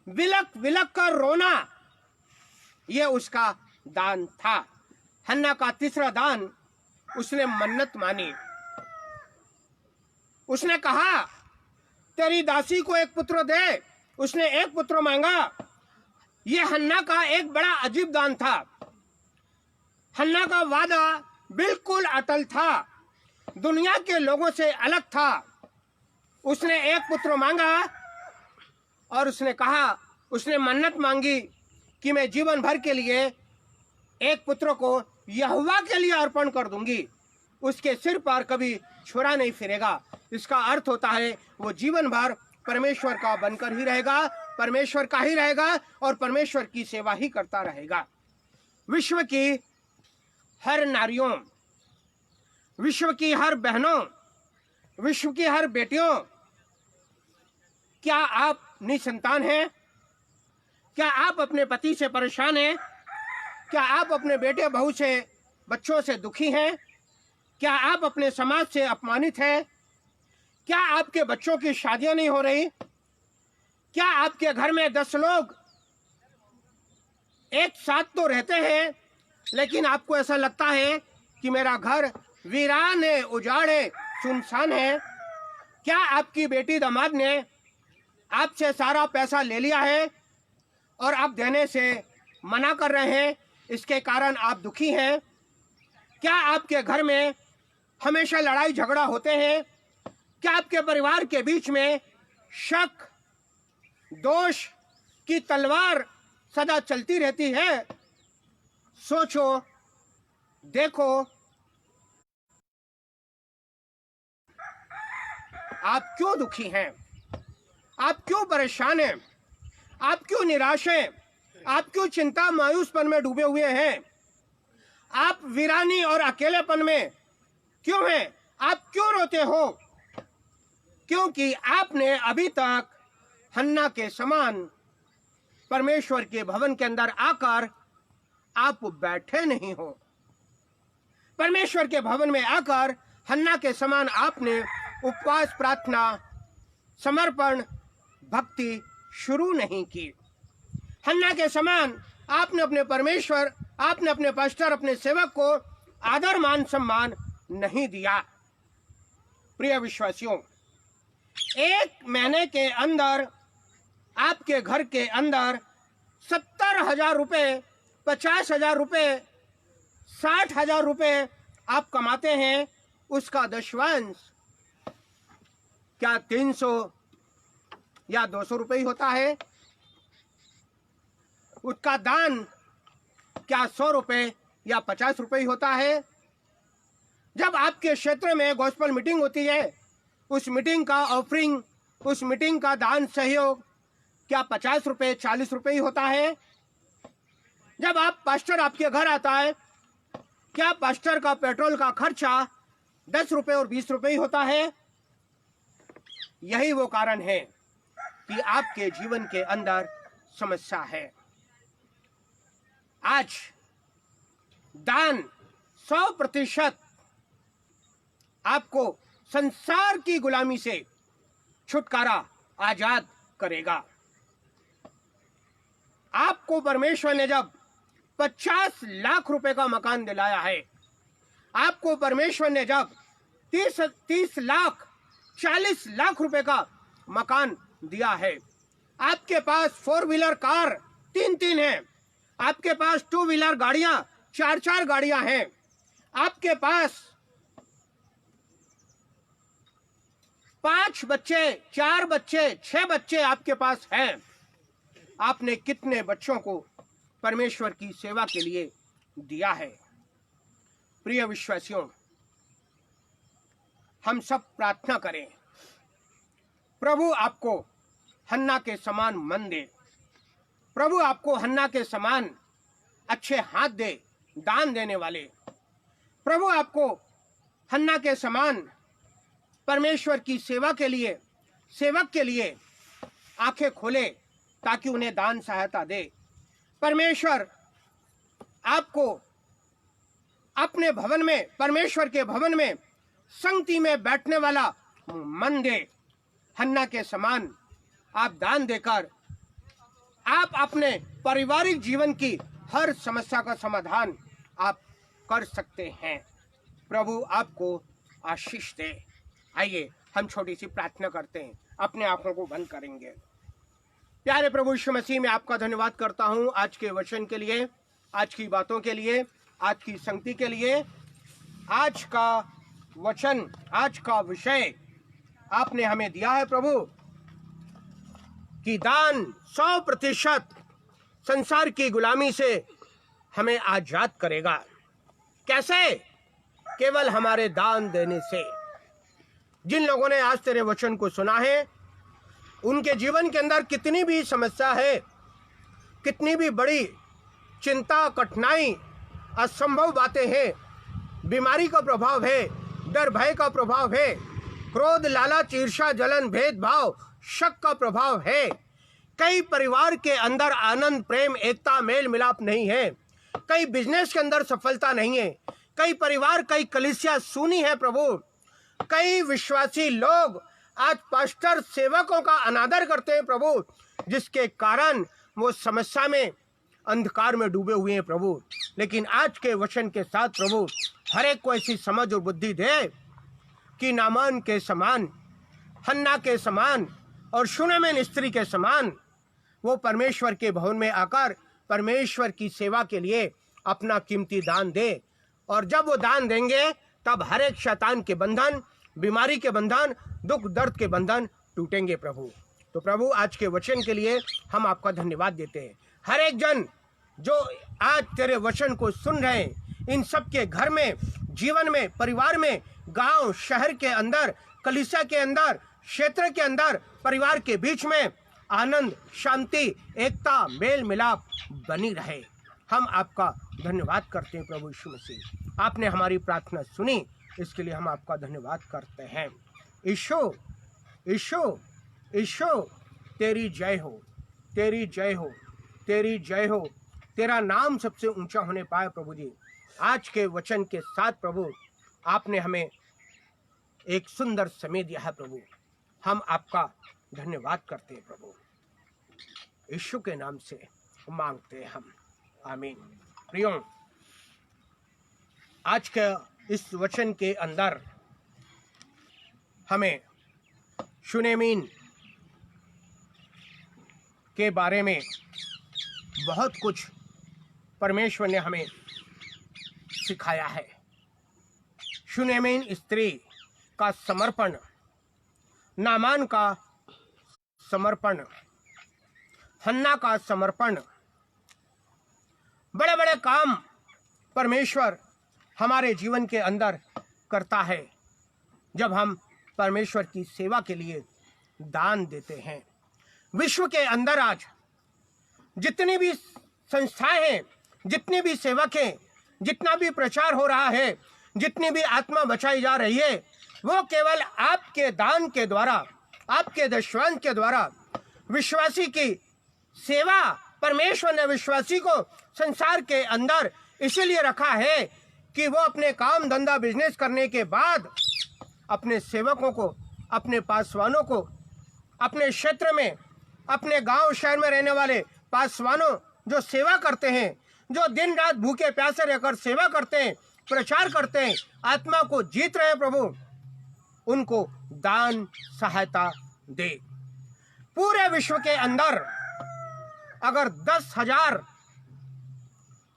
विलक विलक कर रोना, ये उसका दान था। हन्ना का तीसरा दान, उसने मन्नत मानी। उसने कहा तेरी दासी को एक पुत्र दे। उसने एक पुत्र मांगा। यह हन्ना का एक बड़ा अजीब दान था। हन्ना का वादा बिल्कुल अटल था, दुनिया के लोगों से अलग था। उसने एक पुत्र मांगा और उसने कहा, उसने मन्नत मांगी कि मैं जीवन भर के लिए एक पुत्र को यहोवा के लिए अर्पण कर दूंगी, उसके सिर पर कभी छुरा नहीं फिरेगा। इसका अर्थ होता है वो जीवन भर परमेश्वर का बनकर ही रहेगा, परमेश्वर का ही रहेगा और परमेश्वर की सेवा ही करता रहेगा। विश्व की हर नारियों, विश्व की हर बहनों, विश्व की हर बेटियों, क्या आप निसंतान हैं? क्या आप अपने पति से परेशान हैं? क्या आप अपने बेटे बहू से, बच्चों से दुखी हैं? क्या आप अपने समाज से अपमानित हैं? क्या आपके बच्चों की शादियां नहीं हो रही? क्या आपके घर में 10 लोग एक साथ तो रहते हैं, लेकिन आपको ऐसा लगता है कि मेरा घर वीरान है, उजाड़ है, सुनसान है? क्या आपकी बेटी दामाद ने आपसे सारा पैसा ले लिया है और आप देने से मना कर रहे हैं, इसके कारण आप दुखी हैं? क्या आपके घर में हमेशा लड़ाई झगड़ा होते हैं? क्या आपके परिवार के बीच में शक, दोष की तलवार सदा चलती रहती है? सोचो, देखो, आप क्यों दुखी हैं? आप क्यों परेशान हैं? आप क्यों निराश हैं? आप क्यों चिंता, मायूसपन में डूबे हुए हैं? आप वीरानी और अकेलेपन में क्यों हैं? आप क्यों रोते हो? क्योंकि आपने अभी तक हन्ना के समान परमेश्वर के भवन के अंदर आकर आप बैठे नहीं हो। परमेश्वर के भवन में आकर हन्ना के समान आपने उपवास, प्रार्थना, समर्पण, भक्ति शुरू नहीं की। हन्ना के समान आपने अपने परमेश्वर, आपने अपने पास्टर, अपने सेवक को आदर, मान, सम्मान नहीं दिया। प्रिय विश्वासियों, 1 महीने के अंदर आपके घर के अंदर 70,000 रुपये, 50,000 रुपये, 60,000 रुपये आप कमाते हैं, उसका दशवांश क्या 300 या 200 रुपये ही होता है? उसका दान क्या 100 रुपये या 50 रुपये ही होता है? जब आपके क्षेत्र में गॉस्पेल मीटिंग होती है, उस मीटिंग का ऑफरिंग, उस मीटिंग का दान सहयोग क्या 50 रुपये, 40 रुपये ही होता है? जब आप पास्टर आपके घर आता है, क्या पास्टर का पेट्रोल का खर्चा 10 रुपये और 20 रुपये ही होता है? यही वो कारण है कि आपके जीवन के अंदर समस्या है। आज दान 100% आपको संसार की गुलामी से छुटकारा, आजाद करेगा। आपको परमेश्वर ने जब 50 लाख रुपए का मकान दिलाया है, आपको परमेश्वर ने जब 30 लाख, 40 लाख रुपए का मकान दिया है, आपके पास 4 व्हीलर कार 3 हैं, आपके पास 2 व्हीलर गाड़ियां 4 गाड़ियां हैं, आपके पास 5 बच्चे 4 बच्चे 6 बच्चे आपके पास हैं। आपने कितने बच्चों को परमेश्वर की सेवा के लिए दिया है। प्रिय विश्वासियों, हम सब प्रार्थना करें, प्रभु आपको हन्ना के समान मन दे, प्रभु आपको हन्ना के समान अच्छे हाथ दे, दान देने वाले। प्रभु आपको हन्ना के समान परमेश्वर की सेवा के लिए, सेवक के लिए आंखें खोले ताकि उन्हें दान सहायता दे। परमेश्वर आपको अपने भवन में, परमेश्वर के भवन में संगति में बैठने वाला मन दे। हन्ना के समान आप दान देकर आप अपने पारिवारिक जीवन की हर समस्या का समाधान आप कर सकते हैं। प्रभु आपको आशीष दे। आइए हम छोटी सी प्रार्थना करते हैं, अपने आंखों को बंद करेंगे। प्यारे प्रभु यीशु मसीह, मैं आपका धन्यवाद करता हूं आज के वचन के लिए, आज की बातों के लिए, आज की संगति के लिए। आज का वचन, आज का विषय आपने हमें दिया है प्रभु, कि दान 100% संसार की गुलामी से हमें आजाद करेगा। कैसे? केवल हमारे दान देने से। जिन लोगों ने आज तेरे वचन को सुना है, उनके जीवन के अंदर कितनी भी समस्या है, कितनी भी बड़ी चिंता, कठिनाई, असंभव बातें हैं, बीमारी का प्रभाव है, डर भय का प्रभाव है, क्रोध, लालच, ईर्ष्या, जलन, भेदभाव, शक का प्रभाव है। कई परिवार के अंदर आनंद, प्रेम, एकता, मेल मिलाप नहीं है। कई बिजनेस के अंदर सफलता नहीं है। कई परिवार, कई कलीसिया सूनी है प्रभु। कई विश्वासी लोग आज पास्टर, सेवकों का अनादर करते हैं प्रभु, जिसके कारण वो समस्या में, अंधकार में डूबे हुए हैं प्रभु। लेकिन आज के वचन के साथ प्रभु हर एक को ऐसी समझ और बुद्धि दे कि नामान के समान, हन्ना के समान और शूनेमिन स्त्री के समान वो परमेश्वर के भवन में आकर परमेश्वर की सेवा के लिए अपना कीमती दान दे। और जब वो दान देंगे तब हर एक शैतान के बंधन, बीमारी के बंधन, दुख दर्द के बंधन टूटेंगे प्रभु। तो प्रभु आज के वचन के लिए हम आपका धन्यवाद देते हैं। हर एक जन जो आज तेरे वचन को सुन रहे हैं, इन सब के घर में, जीवन में, परिवार में, गांव, शहर के अंदर, कलीसिया के अंदर, क्षेत्र के अंदर, परिवार के बीच में आनंद, शांति, एकता, मेल मिलाप बनी रहे। हम आपका धन्यवाद करते हैं प्रभु यीशु मसीह। आपने हमारी प्रार्थना सुनी, इसके लिए हम आपका धन्यवाद करते हैं। ईशो, ईशो, ईशो, तेरी जय हो, तेरी जय हो, तेरी जय हो। तेरा नाम सबसे ऊंचा होने पाए प्रभु जी। आज के वचन के साथ प्रभु आपने हमें एक सुंदर समय दिया है प्रभु। हम आपका धन्यवाद करते हैं प्रभु। यीशु के नाम से मांगते हैं हम, आमीन। प्रियो, आज के इस वचन के अंदर हमें शूनेमिन के बारे में बहुत कुछ परमेश्वर ने हमें सिखाया है। शूनेमिन स्त्री का समर्पण, नामान का समर्पण, हन्ना का समर्पण, बड़े बड़े काम परमेश्वर हमारे जीवन के अंदर करता है जब हम परमेश्वर की सेवा के लिए दान देते हैं। विश्व के अंदर आज जितनी भी संस्थाएं हैं, जितनी भी सेवक हैं, जितना भी प्रचार हो रहा है, जितनी भी आत्मा बचाई जा रही है, वो केवल आपके दान के द्वारा, आपके दशवांश के द्वारा विश्वासी की सेवा। परमेश्वर ने विश्वासी को संसार के अंदर इसीलिए रखा है कि वो अपने काम धंधा बिजनेस करने के बाद अपने सेवकों को, अपने पासवानों को, अपने क्षेत्र में, अपने गांव शहर में रहने वाले पासवानों जो सेवा करते हैं, जो दिन रात भूखे प्यासे रहकर सेवा करते हैं, प्रचार करते हैं, आत्मा को जीत रहे हैं प्रभु, उनको दान सहायता दे। पूरे विश्व के अंदर अगर 10,000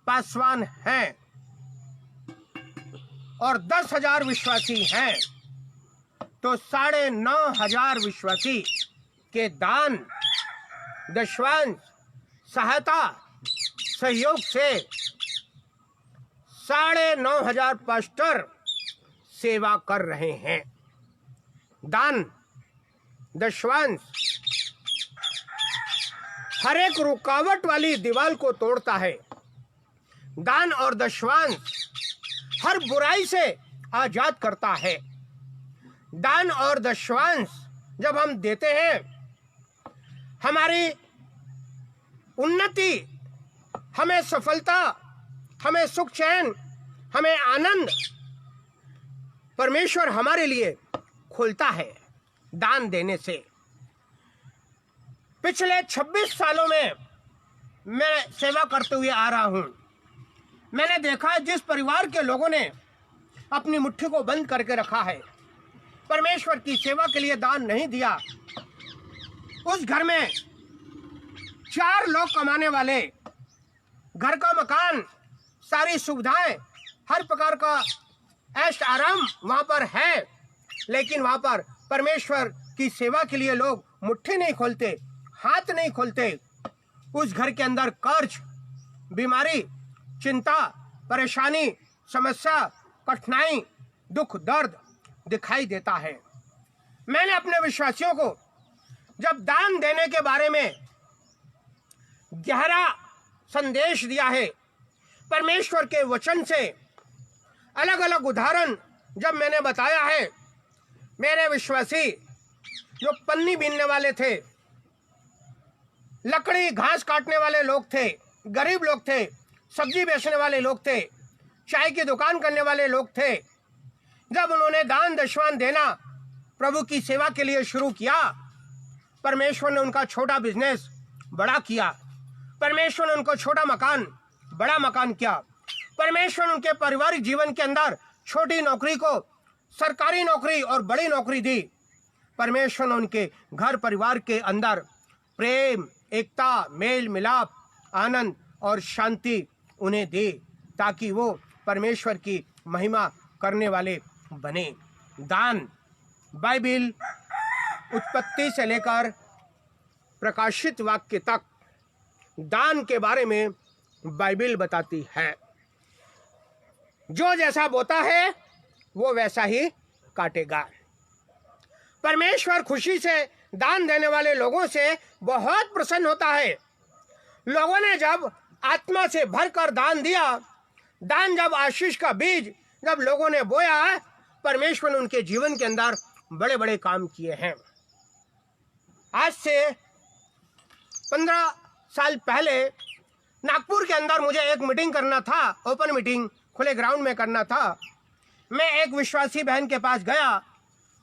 पासवान हैं और 10,000 विश्वासी हैं तो 9,500 विश्वासी के दान, दशवांश, सहायता, सहयोग से 9,500 पास्टर सेवा कर रहे हैं। दान, दशवांश हर एक रुकावट वाली दीवार को तोड़ता है। दान और दशवांश हर बुराई से आजाद करता है। दान और दशवांश जब हम देते हैं, हमारी उन्नति, हमें सफलता, हमें सुख चैन, हमें आनंद परमेश्वर हमारे लिए खोलता है दान देने से। पिछले 26 सालों में मैं सेवा करते हुए आ रहा हूं। मैंने देखा जिस परिवार के लोगों ने अपनी मुट्ठी को बंद करके रखा है, परमेश्वर की सेवा के लिए दान नहीं दिया, उस घर में 4 लोग कमाने वाले, घर का मकान, सारी सुविधाएं, हर प्रकार का ऐश आराम वहां पर है, लेकिन वहां पर परमेश्वर की सेवा के लिए लोग मुट्ठी नहीं खोलते, हाथ नहीं खोलते। उस घर के अंदर कर्ज, बीमारी, चिंता, परेशानी, समस्या, कठिनाई, दुख, दर्द दिखाई देता है। मैंने अपने विश्वासियों को जब दान देने के बारे में गहरा संदेश दिया है, परमेश्वर के वचन से अलग अलग उदाहरण जब मैंने बताया है, मेरे विश्वासी जो पन्नी बीनने वाले थे, लकड़ी घास काटने वाले लोग थे, गरीब लोग थे, सब्जी बेचने वाले लोग थे, चाय की दुकान करने वाले लोग थे, जब उन्होंने दान दशवान देना प्रभु की सेवा के लिए शुरू किया, परमेश्वर ने उनका छोटा बिजनेस बड़ा किया। परमेश्वर ने उनको छोटा मकान बड़ा मकान किया। परमेश्वर ने उनके पारिवारिक जीवन के अंदर छोटी नौकरी को सरकारी नौकरी और बड़ी नौकरी दी। परमेश्वर ने उनके घर परिवार के अंदर प्रेम, एकता, मेल मिलाप, आनंद और शांति उन्हें दी, ताकि वो परमेश्वर की महिमा करने वाले बने। दान, बाइबिल उत्पत्ति से लेकर प्रकाशित वाक्य तक दान के बारे में बाइबिल बताती है। जो जैसा बोता है वो वैसा ही काटेगा। परमेश्वर खुशी से दान देने वाले लोगों से बहुत प्रसन्न होता है। लोगों ने जब आत्मा से भरकर दान दिया, दान जब आशीष का बीज जब लोगों ने बोया, परमेश्वर ने उनके जीवन के अंदर बड़े बड़े काम किए हैं। आज से 15 साल पहले नागपुर के अंदर मुझे एक मीटिंग करना था, ओपन मीटिंग खुले ग्राउंड में करना था। मैं एक विश्वासी बहन के पास गया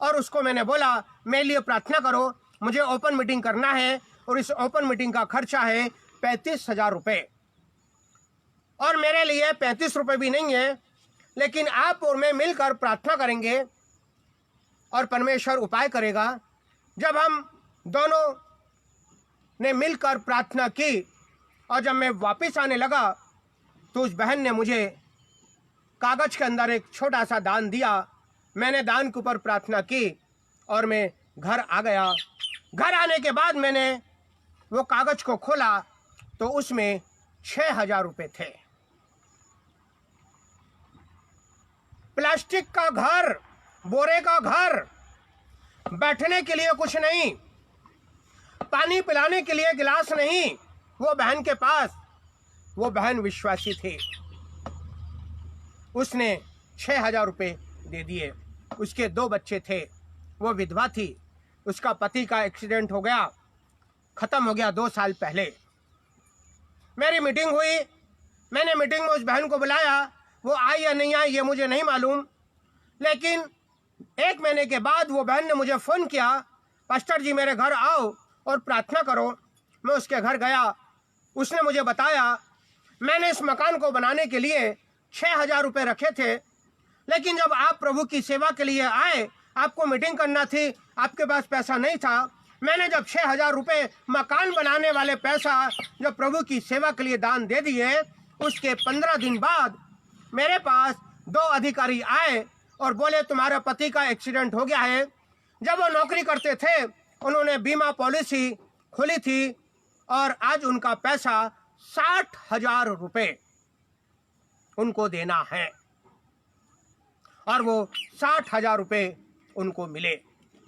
और उसको मैंने बोला, मेरे लिए प्रार्थना करो, मुझे ओपन मीटिंग करना है और इस ओपन मीटिंग का खर्चा है 35,000 रुपये। और मेरे लिए 35 रुपये भी नहीं है, लेकिन आप और मैं मिलकर प्रार्थना करेंगे और परमेश्वर उपाय करेगा। जब हम दोनों ने मिलकर प्रार्थना की और जब मैं वापस आने लगा तो उस बहन ने मुझे कागज के अंदर एक छोटा सा दान दिया। मैंने दान के ऊपर प्रार्थना की और मैं घर आ गया। घर आने के बाद मैंने वो कागज को खोला तो उसमें 6,000 रुपये थे। प्लास्टिक का घर, बोरे का घर, बैठने के लिए कुछ नहीं, पानी पिलाने के लिए गिलास नहीं, वो बहन के पास, वो बहन विश्वासी थी, उसने 6,000 रुपये दे दिए। उसके 2 बच्चे थे, वो विधवा थी, उसका पति का एक्सीडेंट हो गया, ख़त्म हो गया 2 साल पहले। मेरी मीटिंग हुई, मैंने मीटिंग में उस बहन को बुलाया, वो आई या नहीं आई ये मुझे नहीं मालूम, लेकिन 1 महीने के बाद वो बहन ने मुझे फ़ोन किया, पास्टर जी मेरे घर आओ और प्रार्थना करो। मैं उसके घर गया, उसने मुझे बताया मैंने इस मकान को बनाने के लिए 6,000 रुपये रखे थे, लेकिन जब आप प्रभु की सेवा के लिए आए, आपको मीटिंग करना थी, आपके पास पैसा नहीं था, मैंने जब 6,000 रुपये मकान बनाने वाले पैसा जब प्रभु की सेवा के लिए दान दे दिए, उसके 15 दिन बाद मेरे पास 2 अधिकारी आए और बोले तुम्हारे पति का एक्सीडेंट हो गया है। जब वो नौकरी करते थे उन्होंने बीमा पॉलिसी खोली थी और आज उनका पैसा 60,000 रुपये उनको देना है और वो 60,000 रुपये उनको मिले।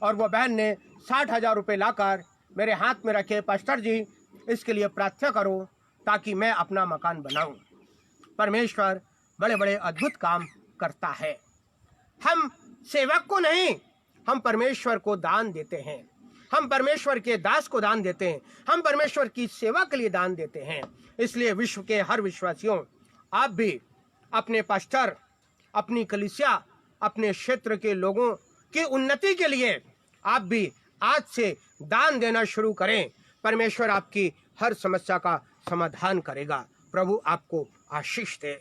और वो बहन ने 60,000 रुपये लाकर मेरे हाथ में रखे, पास्टर जी इसके लिए प्रार्थना करो ताकि मैं अपना मकान बनाऊं। परमेश्वर बड़े बड़े अद्भुत काम करता है। हम सेवक को नहीं, हम परमेश्वर को दान देते हैं, हम परमेश्वर के दास को दान देते हैं, हम परमेश्वर की सेवा के लिए दान देते हैं। इसलिए विश्व के हर विश्वासियों, आप भी अपने पास्टर, अपनी कलीसिया, अपने क्षेत्र के लोगों की उन्नति के लिए आप भी आज से दान देना शुरू करें। परमेश्वर आपकी हर समस्या का समाधान करेगा। प्रभु आपको आशीष दे।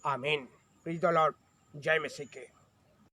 आमीन। Praise the Lord. जय मसीह के।